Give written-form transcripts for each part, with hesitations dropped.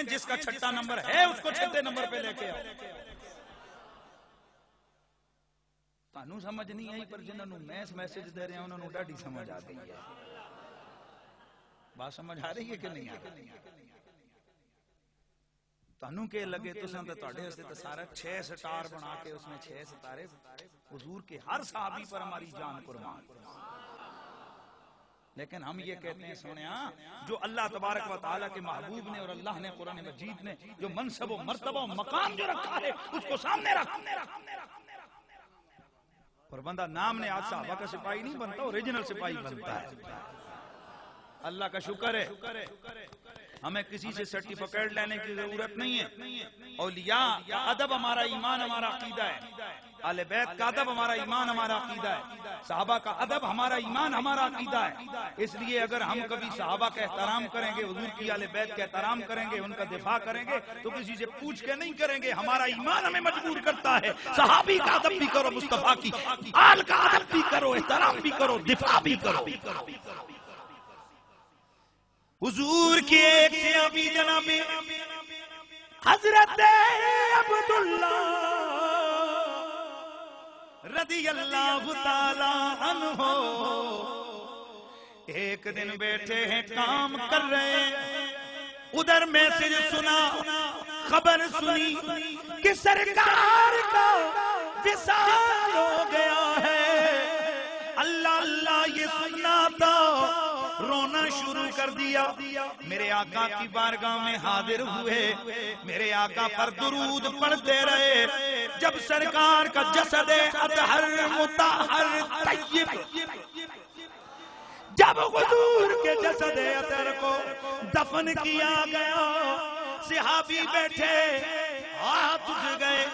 جس کا چھٹا نمبر ہے اس کو چھٹے نمبر پہ لے کے آؤ. تانوں سمجھ نہیں آئی پر جنہوں میں میسج دے رہے ہیں انہوں نے ڈاڈی سمجھ آ گئی ہے. بات سمجھ آ رہی ہے کہ نہیں آ رہی؟ تانوں کے لگے تو سن تواڈے واسطے تے سارا 6 سٹار بنا کے اس میں 6 ستارے حضور کے ہر صحابی پر ہماری جان قربان. لیکن ہم یہ کہتے ہیں سونیا جو اللہ تبارک و تعالی کے محبوب نے اور اللہ نے قرآن مجید نے جو منصب و مرتبہ و مقام جو رکھا ہے اس کو سامنے رکھ. اور بندہ نام نے آج صحابہ کا سپاہی نہیں بنتا، اوریجنل سپاہی بنتا ہے. اللہ کا شکر ہے ہمیں کسی سے سرٹیفکیٹ لینے کی ضرورت نہیں ہے. اولیاء کا ادب ہمارا ایمان ہمارا عقیدہ ہے. اہل بیت کا ادب ہمارا ایمان ہمارا عقیدہ ہے. صحابہ کا ادب ہمارا ایمان ہمارا عقیدہ ہے. اس لیے اگر ہم کبھی صحابہ کا احترام کریں گے، حضور کی اہل بیت کا احترام کریں گے، ان کا دفاع کریں گے تو کسی سے پوچھ کے نہیں کریں گے. ہمارا ایمان ہمیں مجبور کرتا ہے. صحابی کا ادب بھی کرو، مصطفیٰ کی آل کا ادب بھی کرو، احترام بھی کرو، دفاع بھی کرو. حضور کی ایک صحابی جناب حضرت عبداللہ رضی اللہ تعالی عنہ ایک دن بیٹھے ہیں کام کر رہے ہیں، ادھر میسج سنا، خبر سنی کہ سرکار کا وصال ہو گیا ہے. اللہ اللہ یہ سننا تھا، رونا شروع کر دیا. میرے آقا کی بارگاہ میں حاضر ہوئے، میرے آقا پر درود پڑھتے رہے. جب سرکار کا جسد اطہر مطہر طیب، جب حضور کے جسد اطہر کو دفن کیا گیا، صحابی بیٹھے ہاتھ اٹھ گئے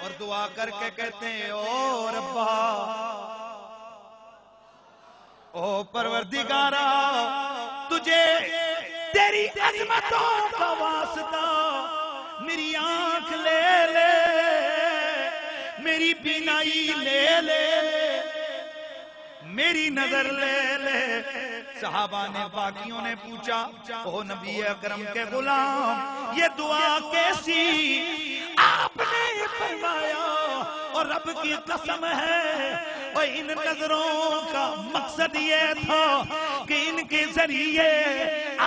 اور دعا کر کے کہتے ہیں او ربا، او پروردگارا، تجھے تیری عظمتوں کا واسطہ میری آنکھ لے لے، میری بینائی لے لے، میری نظر لے لے. صحابہ نے باقیوں نے پوچھا او نبی اکرم کے غلام یہ دعا کیسی؟ آپ نے فرمایا اور رب کی قسم ہے اور ان نظروں کا مقصد یہ تھا کہ ان کے ذریعے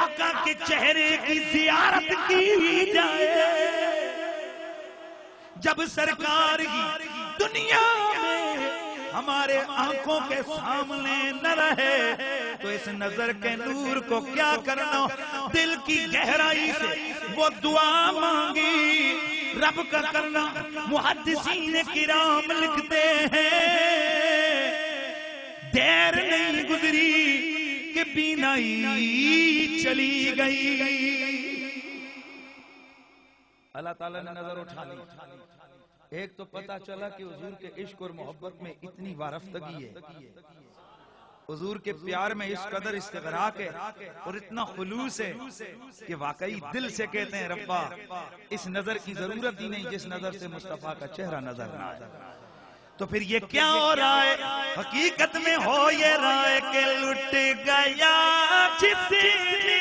آقا کے چہرے کی زیارت کی جائے. جب سرکار کی دنیا میں ہمارے آنکھوں کے سامنے نہ رہے تو اس نظر کے نور کو کیا کرنا. دل کی گہرائی سے وہ دعا مانگی، رب کا کرنا. محدثین کرام لکھتے ہیں دیر نہیں گزری کہ بینائی چلی گئی. اللہ تعالیٰ نے نظر اٹھا لی. ایک تو پتا چلا کہ حضور کے عشق اور محبت میں اتنی وارفتگی ہے، حضور کے پیار میں اس قدر استغراق ہے اور اتنا خلوص ہے کہ واقعی دل سے کہتے ہیں ربا اس نظر کی ضرورت ہی نہیں جس نظر سے مصطفیٰ کا چہرہ نظر نہ آئے. تو پھر یہ کیا ہو رہا ہے؟ حقیقت میں ہو یہ رہا ہے کہ لٹ گیا جس نے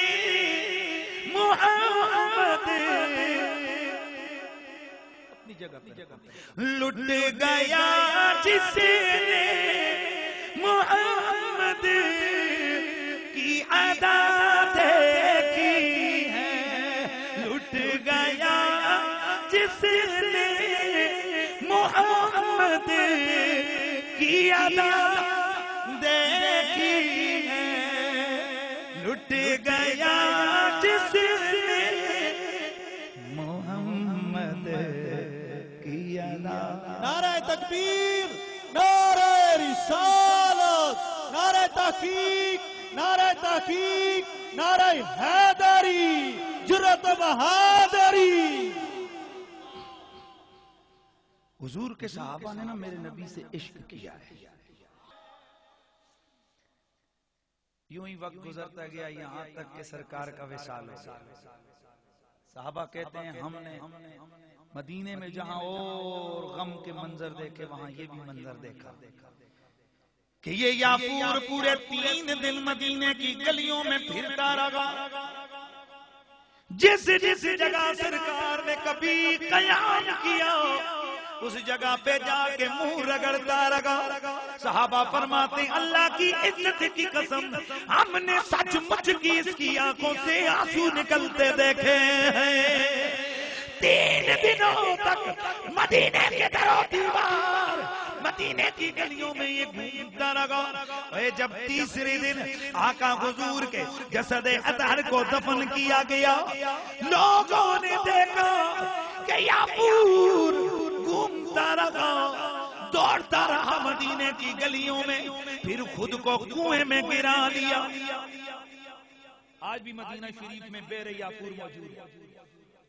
محمد، اپنی جگہ پہ لٹ گیا جس نے محمد کی ادا دیکھی ہے، لٹ گیا جس نے محمد کی ادا دیکھی ہے، لٹ گیا جس نے محمد کی ادا. نعرہ تکبیر، نعرہ رسالت، نعرہ تحقیق، نعرہ تحقیق، نعرہ حیدری، جرأت بہادری. حضور کے صحابہ نے نا میرے نبی سے عشق کیا ہے. یوں ہی وقت گزرتا گیا یہاں تک کہ سرکار کا وصال ہو گیا. صحابہ کہتے ہیں ہم نے مدینے میں جہاں اور غم کے منظر دیکھے وہاں یہ بھی منظر دیکھا کہ یہ یافور پورے 3 دن مدینے کی گلیوں میں پھرتا رہا. جس جس جگہ سرکار نے کبھی قیام کیا اس جگہ پہ جا کے منہ رگڑتا رگا. صحابہ فرماتے اللہ کی عزت کی قسم ہم نے سچ مچ کی اس کی آنکھوں سے آنسو نکلتے دیکھے ہیں. 3 دنوں تک مدینے کے در و دیوار مدینے کی گلیوں میں یہ گھومتا رہا. جب تیسرے دن آقا حضور کے جسد اطہر کو دفن کیا گیا لوگوں نے دیکھا کہ یعقوب گھومتا رہا دوڑتا رہا مدینے کی گلیوں میں پھر خود کو کنویں میں گرا لیا. آج بھی مدینہ شریف میں بئر یعقوب موجود ہے.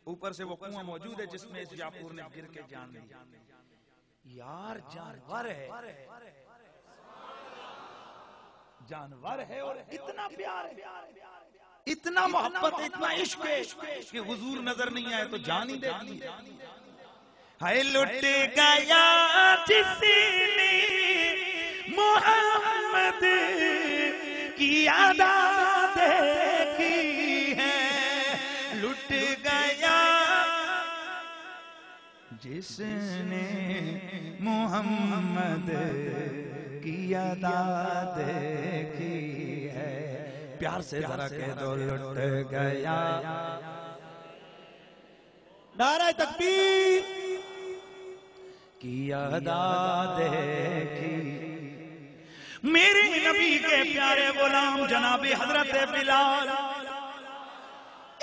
اوپر سے وہ کنواں موجود ہے جس میں اس یعقوب نے گر کے جان لی. یار جانور ہے اور اتنا پیار ہے اتنا محبت اتنا عشق ہے کہ حضور نظر نہیں آئے تو جان ہی دے دی. ہے لٹ گیا جس نے محمد کی ادا دیکھی ہے. لٹ گیا جس نے محمد کی ادا دیکھی ہے. پیار سے ذرا کہہ دو لٹ گیا. نعرہ تکبیر کی ادا دیکھی. میرے نبی کے پیارے غلام جناب حضرت بلال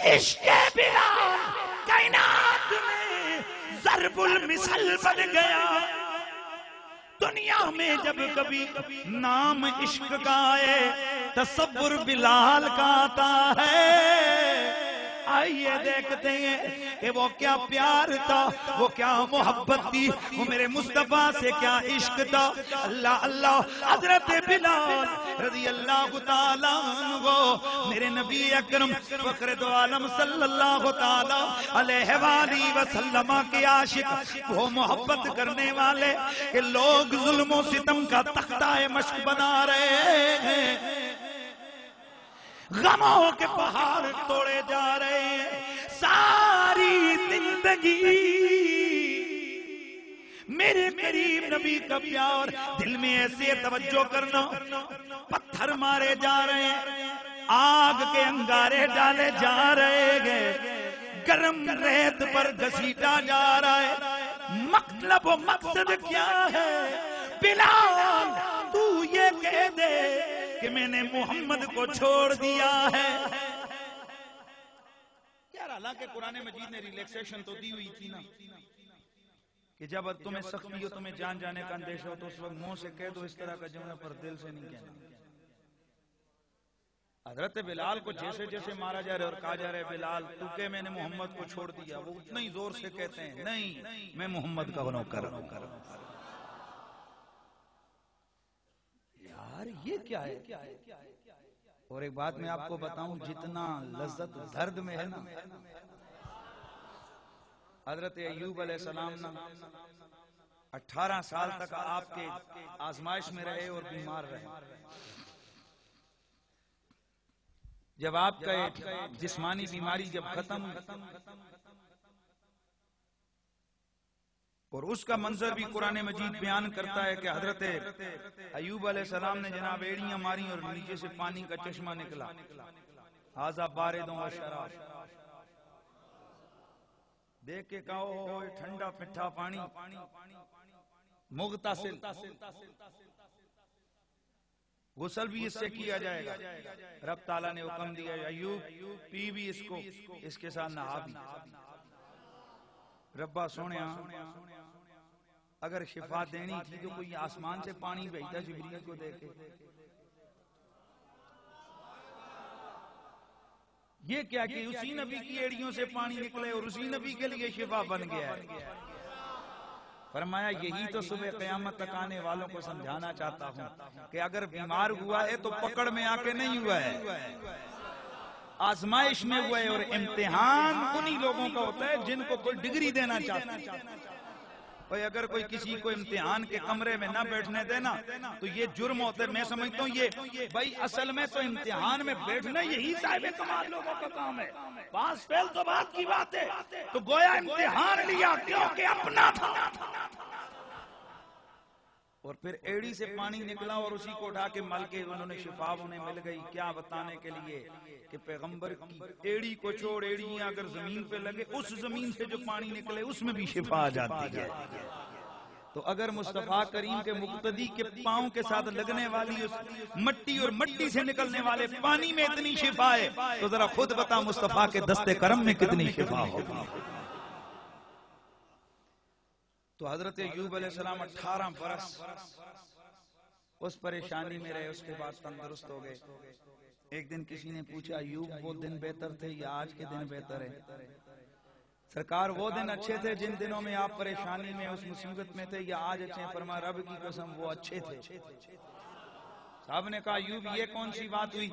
عشق بلال کائنات میں ضرب المثل بن گیا. دنیا میں جب کبھی نام عشق کا آئے تصور بلال کا آتا ہے. آئیے دیکھتے ہیں کہ وہ کیا پیار تھا وہ کیا محبت تھی وہ میرے مصطفیٰ سے کیا عشق تھا. اللہ اللہ حضرت بلال رضی اللہ تعالیٰ عنہ میرے نبی اکرم فخر دو عالم صلی اللہ تعالیٰ علیہ وآلہ وسلم کے عاشق وہ محبت کرنے والے کہ لوگ ظلم و ستم کا تختہ مشق بنا رہے ہیں غموں کے پہاڑ توڑے جا رہے ہیں. ساری زندگی میرے قریب نبی کا پیار دل میں ایسے توجہ کرنا. پتھر مارے جا رہے ہیں آگ کے انگارے ڈالے جا رہے ہیں گرم ریت پر گھسیٹا جا رہا ہے. مطلب و مقصد کیا ہے بلال تو یہ کہہ دے کہ میں نے محمد کو چھوڑ دیا ہے. یار حالانکہ قرآن مجید نے ریلیکسیشن تو دی ہوئی تھی نا کہ جب تمہیں سختی ہو تمہیں جان جانے کا اندیشہ ہو تو اس وقت منہ سے کہہ دو اس طرح کا جملہ پر دل سے نہیں کہنا. حضرت بلال کو جیسے جیسے مارا جا رہا ہے اور کہا جا رہا ہے بلال تو کہ میں نے محمد کو چھوڑ دیا وہ اتنا ہی زور سے کہتے ہیں نہیں میں محمد کا نوکر ہوں. یار یہ کیا ہے. اور ایک بات میں آپ کو بتاؤں جتنا لذت درد میں ہے نا حضرت ایوب علیہ السلام نا 18 سال تک آپ کے آزمائش میں رہے اور بیمار رہے. جب آپ کا جسمانی بیماری جب ختم اور اس کا منظر بھی قرآن مجید بیان کرتا ہے کہ حضرت ایوب علیہ السلام نے جناب ایڑیاں ماری اور نیچے سے پانی کا چشمہ نکلا. ھذا بارد و شراب دیکھ کے کہو ٹھنڈا میٹھا پانی مغتسل غسل بھی اس سے کیا جائے گا. رب تعالیٰ نے حکم دیا ایوب پی بھی اس کو اس کے ساتھ نہا بھی. ربا سونے اگر شفا دینی تھی تو کوئی آسمان سے پانی بھیجتا جبریل کو دے کے. یہ کیا کہ اسی نبی کی ایڑیوں سے پانی نکلے اور اسی نبی کے لیے شفا بن گیا ہے. فرمایا یہی تو صبح قیامت تک آنے والوں کو سمجھانا چاہتا ہوں کہ اگر بیمار ہوا ہے تو پکڑ میں آ کے نہیں ہوا ہے آزمائش میں ہوا ہے. اور امتحان انہی لوگوں کا ہوتا ہے جن کو کوئی ڈگری دینا چاہتا ہے. اور اگر کوئی کسی کو امتحان کے کمرے میں نہ بیٹھنے دینا تو یہ جرم ہوتا ہے. میں سمجھتا ہوں یہ بھائی اصل میں تو امتحان میں بیٹھنا یہی صاحب کمال لوگوں کا کام ہے. پاس فیل تو بات کی بات ہے, تو گویا امتحان لیا کیونکہ اپنا تھا. اور پھر ایڑی سے پانی نکلا اور اسی کو اٹھا کے مل کے انہوں نے شفا انہیں مل گئی. کیا بتانے کے لیے کہ پیغمبر کی ایڑی کو چھوڑ, ایڑیاں اگر زمین پہ لگے اس زمین سے جو پانی نکلے اس میں بھی شفا آ جاتی ہے. تو اگر مصطفیٰ کریم کے مقتدی کے پاؤں کے ساتھ لگنے والی اس مٹی اور مٹی سے نکلنے والے پانی میں اتنی شفا ہے تو ذرا خود بتا مصطفیٰ کے دست کرم میں کتنی شفا ہوگی. تو حضرت ایوب علیہ السلام 18 برس اس پریشانی میں رہے, اس کے بعد تندرست ہو گئے. ایک دن کسی نے پوچھا ایوب وہ دن بہتر تھے یا آج کے دن بہتر ہے؟ سرکار وہ دن اچھے تھے جن دنوں میں آپ پریشانی میں اس مصیبت میں تھے, یا آج اچھے؟ فرما رب کی قسم وہ اچھے تھے. صاحب نے کہا ایوب یہ کون سی بات ہوئی,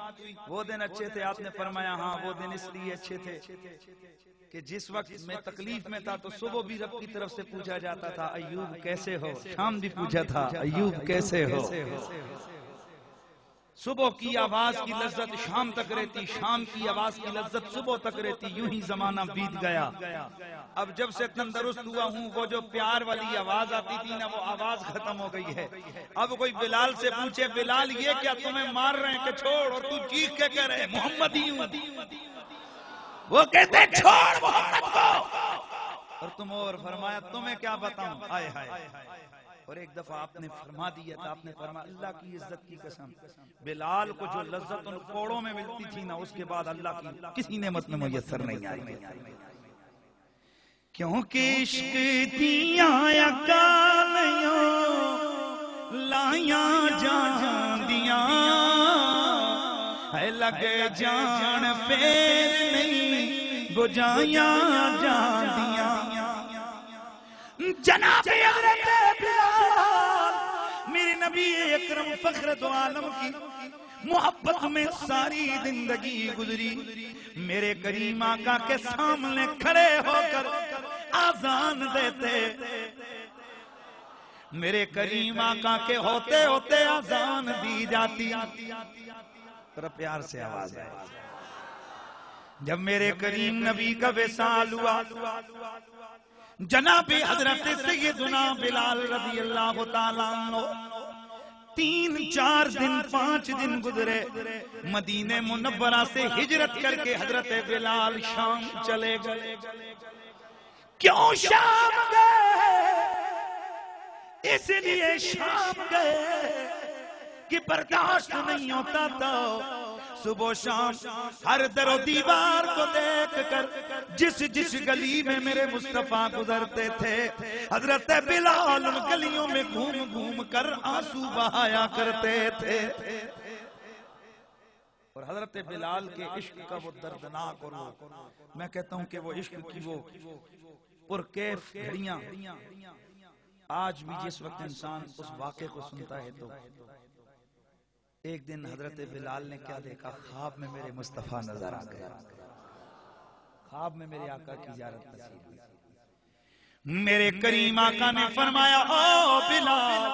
وہ دن اچھے تھے؟ آپ نے فرمایا ہاں وہ دن اس لیے اچھے تھے کہ جس وقت میں تکلیف میں تھا تو صبح بھی رب کی طرف سے پوچھا جاتا تھا ایوب کیسے ہو, شام بھی پوچھا تھا ایوب کیسے ہو. صبح کی آواز کی لذت شام تک رہتی, شام کی آواز کی لذت صبح تک رہتی. یوں ہی زمانہ بیت گیا. اب جب سے تندرست ہوا ہوں وہ جو پیار والی آواز آتی تھی نا, وہ آواز ختم ہو گئی ہے. اب کوئی بلال سے پوچھے بلال یہ کیا تمہیں مار رہے ہیں کہ چھوڑ, اور تو چیخ کے کہہ رہے محمد ہی ہوں, وہ کہتے ہیں چھوڑ محمد کو, اور تم اور فرمایا تمہیں کیا بتاؤں. آئے ہائے. اور ایک دفعہ آپ نے فرما دیا تھا, آپ نے فرمایا اللہ کی عزت کی قسم بلال کو جو لذت ان کوڑوں میں ملتی تھی نا, اس کے بعد اللہ کی کسی نعمت میں میسر نہیں آئی. کیونکہ عشق دیاں کالیاں لائیاں جان دیاں ہے, لگے جان پھر نہیں بجائیاں جان دیاں. جناب حضرت بلال میرے نبی اکرم فخر دو عالم کی محبت میں ساری زندگی گزری. میرے کریم آقا کے سامنے کھڑے ہو کر آذان دیتے, میرے کریم آقا کے ہوتے ہوتے آذان دی جاتی. ذرا پیار سے آواز ہے. جب میرے کریم نبی کا وصال ہوا, جناب حضرت سیدنا بلال رضی اللہ تعالیٰ عنہ 3 4 دن 5 دن گزرے, مدینہ منورہ سے ہجرت کر کے حضرت بلال شام چلے گئے. کیوں شام گئے؟ اس لیے شام گئے کہ برداشت نہیں ہوتا تھا صبح شام ہر در و دیوار کو دیکھ کر جس جس گلی میں میرے مصطفیٰ گزرتے تھے حضرت بلال ان گلیوں میں گھوم گھوم کر آنسو بہایا کرتے تھے. اور حضرت بلال کے عشق کا وہ دردناک, اور میں کہتا ہوں کہ وہ عشق کی وہ پرکیف گھڑیاں آج بھی جس وقت انسان اس واقعے کو سنتا ہے تو ایک دن حضرت بلال نے کیا دیکھا, خواب میں میرے مصطفیٰ نظر آ گیا, خواب میں میرے آقا کی زیارت نصیب ہوئی. میرے کریم آقا نے فرمایا او بلال,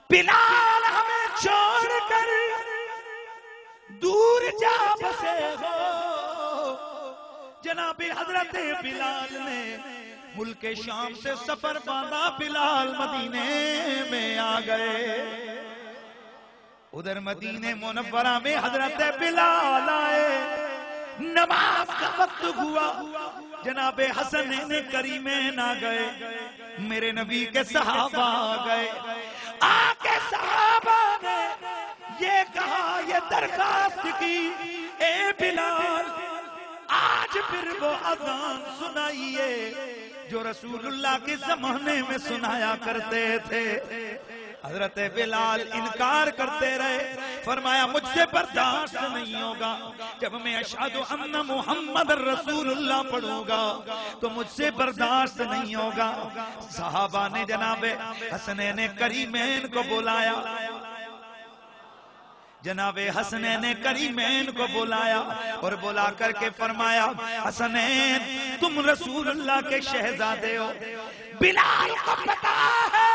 بلال ہمیں چھوڑ کر دور جا بسے ہو. جناب حضرت بلال نے ملک شام سے سفر باندھا, بلال مدینے میں آ گئے. ادھر مدینہ منورہ میں حضرت بلال آئے, نماز کا وقت ہوا, جناب حسن کریمین آ گئے, میرے نبی کے صحابہ آ گئے. آ کے صحابہ نے یہ کہا, یہ درخواست کی, اے بلال آج پھر وہ اذان سنائیے جو رسول اللہ کے زمانے میں سنایا کرتے تھے. حضرت بلال انکار کرتے رہے, فرمایا مجھ سے برداشت نہیں ہوگا, جب میں اشہد ان محمد رسول اللہ پڑھوں گا تو مجھ سے برداشت نہیں ہوگا. صحابہ نے جناب حسنین کریمین کو بلایا, جناب حسنین کریمین کو بلایا اور بلا کر کے فرمایا حسنین تم رسول اللہ کے شہزادے ہو. بلال کو پتا ہے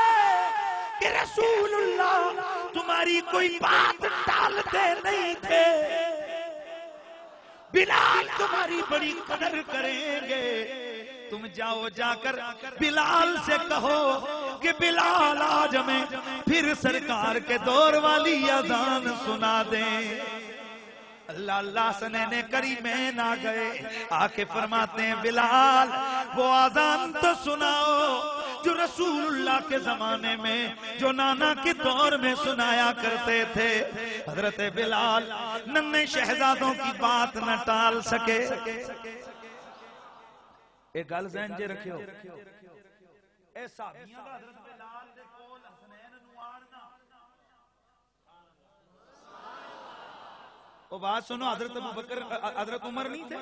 کہ رسول اللہ تمہاری کوئی بات ٹالتے نہیں تھے. بلال تمہاری بڑی قدر کریں گے. تم جاؤ جا کر بلال سے کہو کہ بلال آج ہمیں پھر سرکار کے دور والی اذان سنا دیں. اللہ اللہ سنینے کریمین آ گئے. آ کے فرماتے ہیں بلال وہ اذان تو سناؤ جو رسول اللہ کے زمانے میں جو نانا کے دور میں سنایا کرتے تھے. حضرت بلال ننھے شہزادوں کی بات نہ ٹال سکے. ایک گل ذہن چ رکھیو اے صحابیاں دا حضرت بلال دے کول حسنین نو آڑنا. او بات سنو, حضرت ابوبکر حضرت عمر نہیں تھے,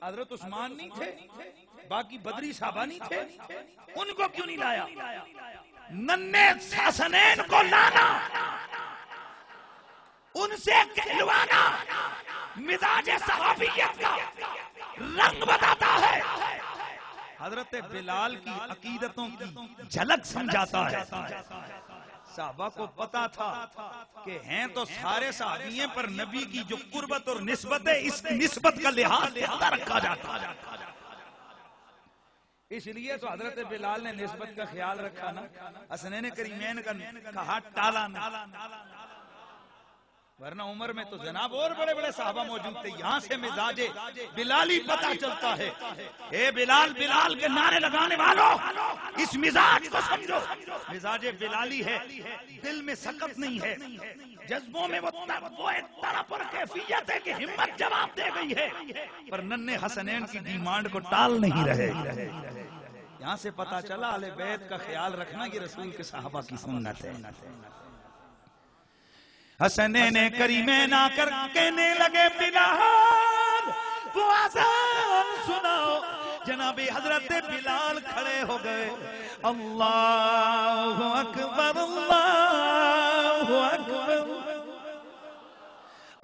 حضرت عثمان نہیں تھے, باقی بدری صحابہ نہیں تھے, ان کو کیوں نہیں لایا؟ ننھے حسنین کو لانا, ان سے کہلوانا مزاج صحابیت کا رنگ بتاتا ہے. حضرت بلال کی عقیدتوں کی جھلک سمجھاتا ہے. صحابہ کو پتا تھا کہ ہیں تو سارے صحابی ہیں, پر نبی کی جو قربت اور نسبت ہے اس نسبت کا لحاظ رکھا جاتا ہے. اس لیے تو حضرت بلال نے نسبت کا خیال رکھا نا. حسنین کریمین کا کہا ٹالا نا, ورنہ عمر میں تو جناب اور بڑے بڑے صحابہ موجود تھے. یہاں سے مزاج بلالی پتہ چلتا ہے. اے بلال, بلال کے نعرے لگانے والوں اس مزاج کو سمجھو. مزاج بلالی ہے, دل میں سخت نہیں ہے, جذبوں میں وہ طرف اور کیفیت ہے کہ ہمت جواب دے گئی ہے, پر ننھے حسنین کی ڈیمانڈ کو ٹال نہیں رہے. یہاں سے پتہ چلا اہل بیت کا خیال رکھنا یہ رسول کے صحابہ کی سنت ہے. حسنین کریمین آ کر کہنے لگے بلال وہ اذان سناؤ. جناب حضرت بلال کھڑے ہو گئے. اللہ اکبر اللہ اکبر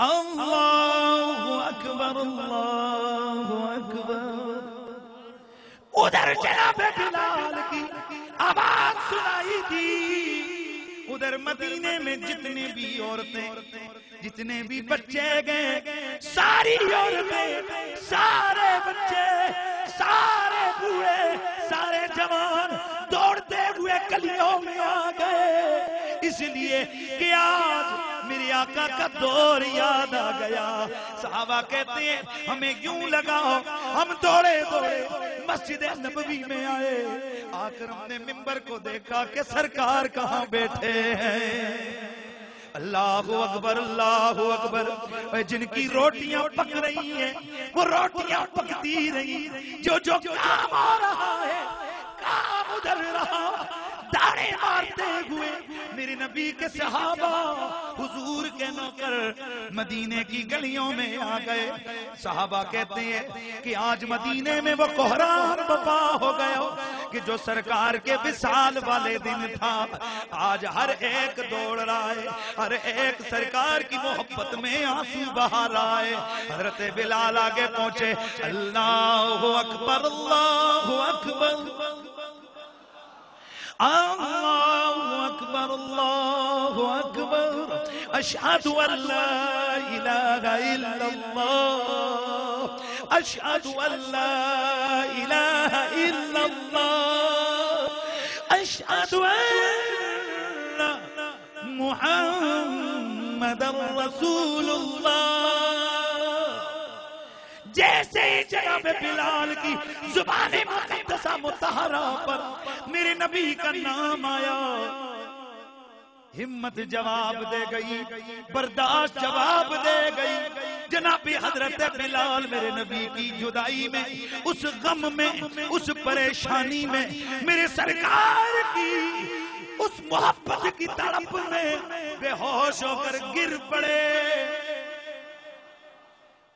اللہ اکبر اللہ اکبر. ادھر جناب بلال کی آواز سنائی دی. ادھر مدینے میں جتنے بھی عورتیں, جتنے بھی بچے گئے, ساری عورتیں, سارے بچے, سارے بوڑھے, سارے جوان دوڑتے ہوئے گلیوں میں آ گئے. اس لیے کہ آج میرے آقا کا دور یاد آ گیا. صحابہ کہتے ہیں ہمیں یوں لگاؤ ہم دوڑے دوڑے مسجد نبوی میں آئے. آ کر ہم نے ممبر کو دیکھا کہ سرکار کہاں بیٹھے ہیں. اللہ اکبر اللہ اکبر. جن کی روٹیاں پک رہی ہیں وہ روٹیاں پکتی رہی, جو جو کام ہو رہا ہے کام ادھر رہا. داڑے مارتے ہوئے میرے نبی کے صحابہ حضور کے نوکر مدینے کی گلیوں میں آ گئے. صحابہ کہتے ہیں کہ آج مدینے میں وہ کوہرام برپا ہو گیا کہ جو سرکار کے وصال والے دن تھا, آج ہر ایک دوڑ رہا ہے, ہر ایک سرکار کی محبت میں آنسو بہا رہا ہے. حضرت بلال آگے پہنچے. اللہ اکبر اللہ اکبر اللہ اکبر اللہ اکبر. اشہد ان لا الہ الا اللہ, اشہد ان لا الہ الا اللہ, اشہد ان محمد رسول اللہ. جیسے ہی جناب بلال کی زبان مقدسہ مطہرہ پر میرے نبی کا نام آیا, ہمت جواب دے گئی, برداشت جواب دے گئی. جناب حضرت بلال میرے نبی کی جدائی میں, اس غم میں, اس پریشانی میں, میرے سرکار کی اس محبت کی تڑپ میں بے ہوش ہو کر گر پڑے.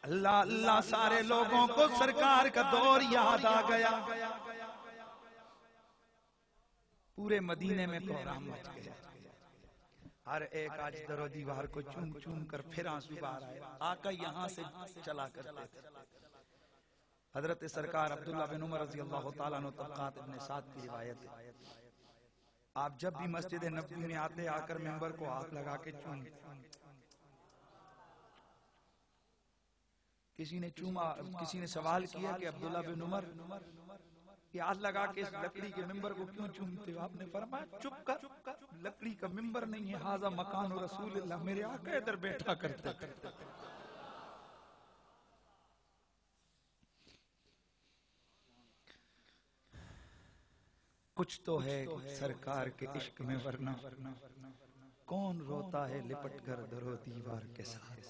اللہ اللہ سارے لوگوں کو سرکار کا دور یاد آ گیا. پورے مدینے میں کوہرام مچ گیا. ہر ایک آج در و دیوار کو چوم چوم کر پھر آنسو بہا رہا ہے. آقا یہاں سے چلا کرتے تھے, حضرت سرکار عبداللہ بن عمر رضی اللہ تعالیٰ عنہ طبقات ابن سعد کی روایت ہے، آپ جب بھی مسجد نبوی میں آتے آ کر منبر کو ہاتھ لگا کے چومتے. کسی نے سوال کیا کہ عبداللہ بن عمر یہ ہاتھ لگا کے اس لکڑی کے منبر کو کیوں چومتے ہو؟ آپ نے فرمایا چپ کر، لکڑی کا منبر نہیں ہے، ھذا مکان رسول اللہ، میرے آقا ادھر بیٹھا کرتے تھے. کچھ تو ہے سرکار کے عشق میں، ورنہ کون روتا ہے لپٹ کر در و دیوار کے ساتھ.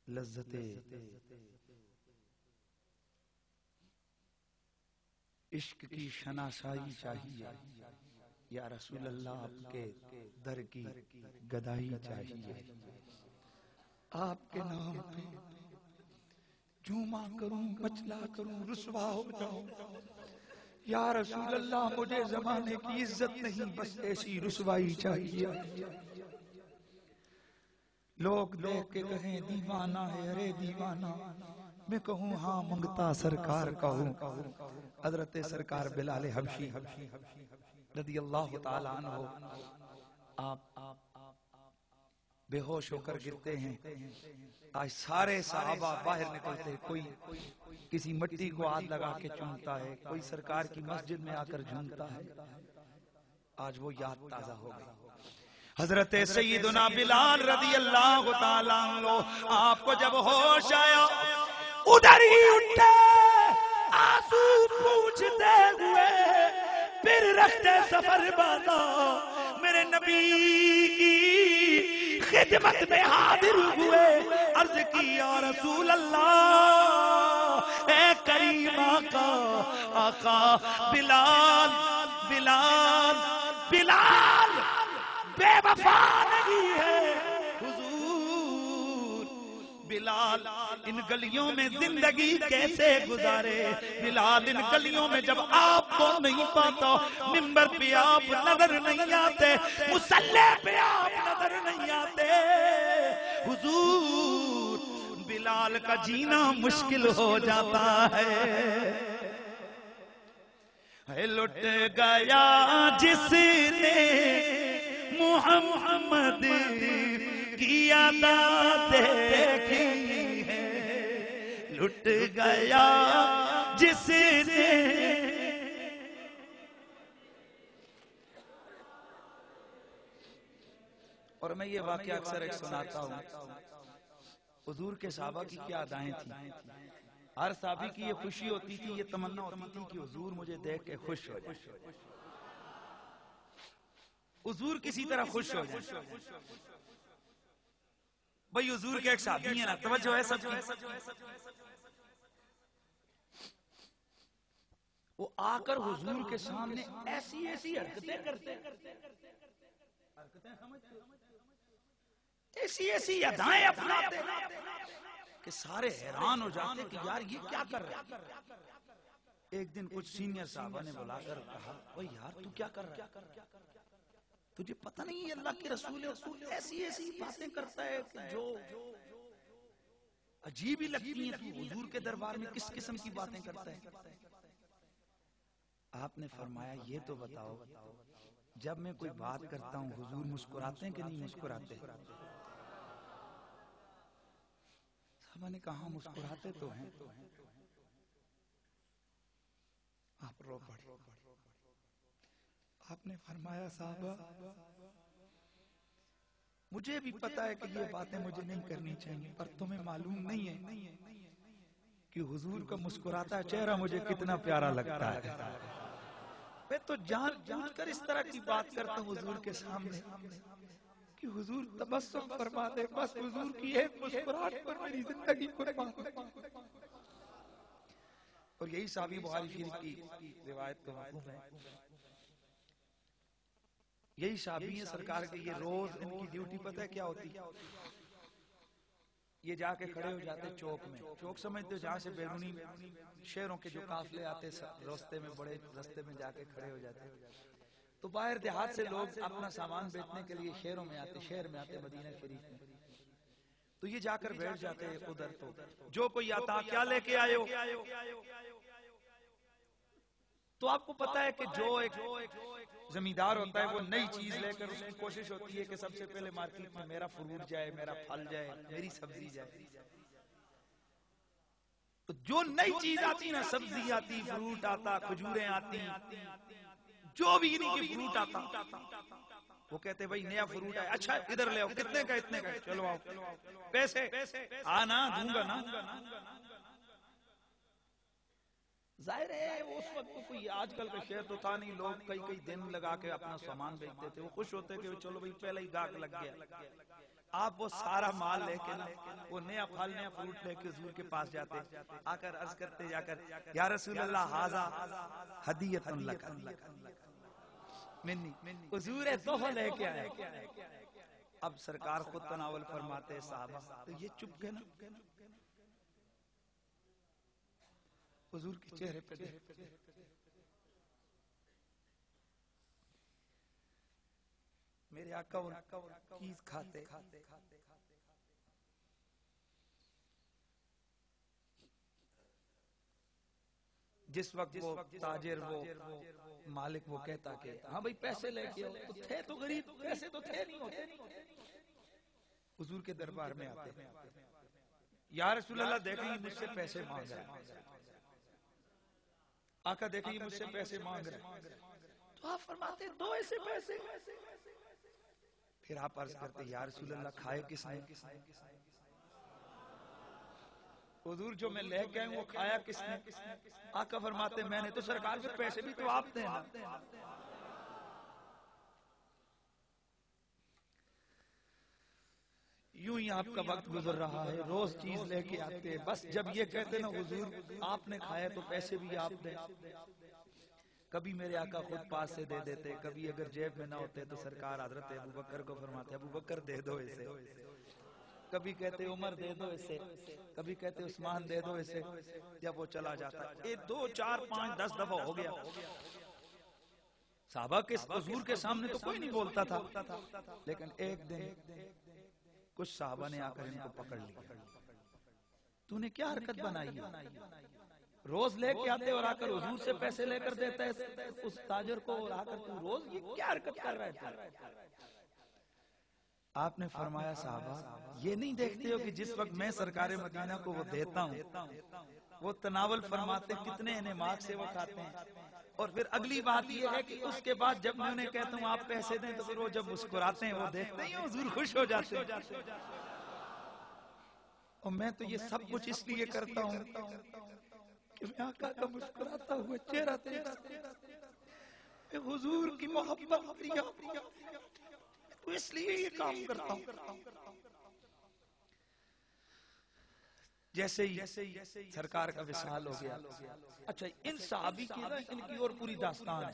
لذت عشق کی شناسائی چاہیے یا رسول اللہ آپ کے در کی گدائی چاہیے. آپ کے نام پہ جوما کروں، مچلا کروں، رسوا ہو جاؤں، یا رسول اللہ مجھے زمانے کی عزت نہیں، بس ایسی رسوائی چاہیے. لوگ دیکھ کے کہیں دیوانہ ہے، ارے دیوانہ، میں کہوں ہاں منگتا سرکار کا ہوں. حضرت سرکار بلال حبشی رضی اللہ تعالیٰ عنہ آپ بے ہوش ہو کر گرتے ہیں. آج سارے صحابہ باہر نکلتے، کوئی کسی مٹی کو ہاتھ لگا کے چومتا ہے، کوئی سرکار کی مسجد میں آ کر جھومتا ہے. آج وہ یاد تازہ ہو گئی. حضرت سیدنا بلال رضی اللہ تعالیٰ عنہ آپ کو جب ہوش آیا ادھر ہی اٹھے، آنسو پوچھتے ہوئے پھر رکھتے سفر باندھا، میرے نبی کی خدمت میں حاضر ہوئے. عرض کی یا رسول اللہ، اے کریم آقا بلال بلال بلال بے وفا نہیں ہے حضور. بلال ان گلیوں میں زندگی کیسے گزارے؟ بلال ان گلیوں میں جب آپ کو نہیں پاتا، منبر پہ آپ نظر نہیں آتے، مصلی پہ آپ نظر نہیں آتے حضور، بلال کا جینا مشکل ہو جاتا ہے. لٹ گیا جس نے محمد کی ادا دیکھی ہے، لٹ گیا جس نے. اور میں یہ واقعہ اکثر ایک سناتا ہوں، حضور کے صحابہ کی کیا ادائیں تھیں. ہر صحابی کی یہ خوشی ہوتی تھی، یہ تمنا ہوتی تھی کہ حضور مجھے دیکھ کے خوش ہو جائے، حضور کسی طرح خوش ہو جائے. بھئی حضور کے ایک صحابی ہیں نا، توجہ ہے سب کی، وہ آ کر حضور کے سامنے ایسی ایسی حرکتیں کرتے، ایسی ایسی ادائیں اپناتے کہ سارے حیران ہو جاتے کہ یار یہ کیا کر رہا ہے. ایک دن کچھ سینئر صحابہ نے بلا کر کہا، بھئی یار تو کیا کر رہا ہے؟ تجھے پتہ نہیں ہے اللہ کے رسول ہے، تو ایسی ایسی باتیں کرتا ہے کہ جو عجیب ہی لگتی ہیں. تو حضور کے دربار میں کس قسم کی باتیں کرتا ہے؟ آپ نے فرمایا یہ تو بتاؤ، جب میں کوئی بات کرتا ہوں حضور مسکراتے ہیں کہ نہیں مسکراتے؟ صحابہ نے کہا مسکراتے تو ہیں. آپ رو پڑے. آپ نے فرمایا صحابہ مجھے بھی پتا ہے کہ یہ باتیں مجھے نہیں کرنی چاہیے، پر تمہیں معلوم نہیں ہے کہ حضور کا مسکراتا چہرہ مجھے کتنا پیارا لگتا ہے. میں تو جان بوجھ کر اس طرح کی بات کرتا ہوں حضور کے سامنے کہ حضور تبسم فرما دے، بس حضور کی ایک مسکراہٹ پر میری زندگی قربان ہے. اور یہی صحابی بخاری شریف کی روایت کا مفہوم ہے. یہی صحابی ہیں سرکار کے، یہ روز ان کی ڈیوٹی پتہ ہے کیا ہوتی؟ یہ جا کے کھڑے ہو جاتے چوک میں. چوک سمجھتے ہو جہاں سے بیرونی شہروں کے جو قافلے آتے راستے میں، بڑے راستے میں جا کے کھڑے ہو جاتے. تو باہر دیہات سے لوگ اپنا سامان بیچنے کے لیے شہروں میں آتے، شہر میں آتے مدینہ شریف میں. تو یہ جا کر بیٹھ جاتے ہیں ادھر. تو جو کوئی آتا کیا لے کے آئے ہو, تو آپ کو پتا ہے کہ جو ایک زمیندار ہوتا ہے وہ نئی چیز لے کر اس کی کوشش ہوتی ہے کہ سب سے پہلے مارکیٹ میں میرا فروٹ جائے, میرا پھل جائے, میری سبزی جائے. تو جو نئی چیز آتی نا, سبزی آتی, فروٹ آتا, کھجوریں آتی, جو بھی انہیں کی فروٹ آتا, وہ کہتے بھائی نیا فروٹ ہے, اچھا ادھر لے آؤ, کتنے کا, اتنے کا, چلو آؤ, پیسے آنا دوں گا نا. ظاہر ہے اس وقت تو کوئی آج کل کا شہر تو تھا نہیں, لوگ کئی کئی دن لگا کے اپنا سامان بیچتے تھے, وہ خوش ہوتے کہ چلو بھائی پہلے ہی گاہک لگ گیا. آپ وہ سارا مال لے کے, وہ نیا پھل نیا فروٹ لے کے حضور کے پاس جاتے, آ کر عرض کرتے جا کر, یا رسول اللہ ھذا ہدیۃ لک منی, حضور تحفہ لے کے آئے. اب سرکار خود تناول فرماتے صحابہ, تو یہ چپ گئے نا. حضور کے چہرے پہ میرے آقا چیز کھاتے, جس وقت وہ تاجر وہ مالک وہ کہتا کہ ہاں بھائی پیسے لے کے, تو تھے تو غریب, پیسے تو تھے نہیں ہوتے. حضور کے دربار میں آتے, یا رسول اللہ دیکھیں مجھ سے پیسے مانگ رہے ہیں, آقا دیکھیں مجھ سے پیسے مانگ رہے ہیں. تو آپ فرماتے دو ایسے پیسے. پھر آپ عرض کرتے یا رسول اللہ کھائے کس نے, حضور جو میں لے گئے وہ کھایا کس نے. آقا فرماتے میں نے. تو سرکار پھر پیسے بھی تو آپ دیں نا. یوں ہی آپ کا وقت گزر رہا ہے, روز چیز لے کے آتے, بس جب یہ کہتے نا حضور آپ نے کھایا تو پیسے بھی آپ دیں. کبھی میرے آقا خود پاس سے دے دیتے, کبھی اگر جیب میں نہ ہوتے تو سرکار حضرت ابو بکر کو فرماتے ابو بکر دے دو اسے, کبھی کہتے عمر دے دو اسے, کبھی کہتے عثمان دے دو اسے. جب وہ چلا جاتا, 2 4 5 10 دفعہ ہو گیا. صحابہ کے حضور کے سامنے تو کوئی نہیں بولتا تھا, لیکن ایک دن کچھ صحابہ نے آ کر ان کو پکڑ لیا. تو نے کیا حرکت بنائی ہے, روز لے کے آتے اور آ کر حضور سے پیسے لے کر دیتا ہے اس تاجر کو, اور آ کر تو روز یہ کیا حرکت کر رہے تھے. آپ نے فرمایا صحابہ یہ نہیں دیکھتے ہو کہ جس وقت میں سرکار مدینہ کو وہ دیتا ہوں, وہ تناول فرماتے کتنے انعامات سے وہ کھاتے ہیں. اور پھر اگلی بات یہ ہے کہ اس کے بعد جب میں انہیں کہتا ہوں آپ پیسے دیں, تو پھر وہ جب مسکراتے ہیں, وہ دیکھتے ہیں حضور خوش ہو جاتے ہیں. اور میں تو یہ سب کچھ اس لیے کرتا ہوں کہ میں آقا کا مسکراتا ہوا چہرہ دیکھ حضور کی محبت پریا, تو اس لیے یہ کام کرتا ہوں. جیسے ہی سرکار کا وصال ہو گیا. اچھا ان صحابی کی نا ان کی اور پوری داستان ہے,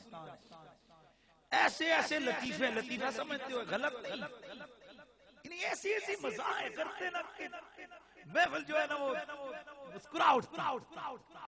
ایسے ایسے لطیفے, لطیفہ سمجھتے ہو غلط نہیں, ایسی ایسی مزاح کرتے نا, محفل جو ہے نا وہ مسکرا اٹھتا.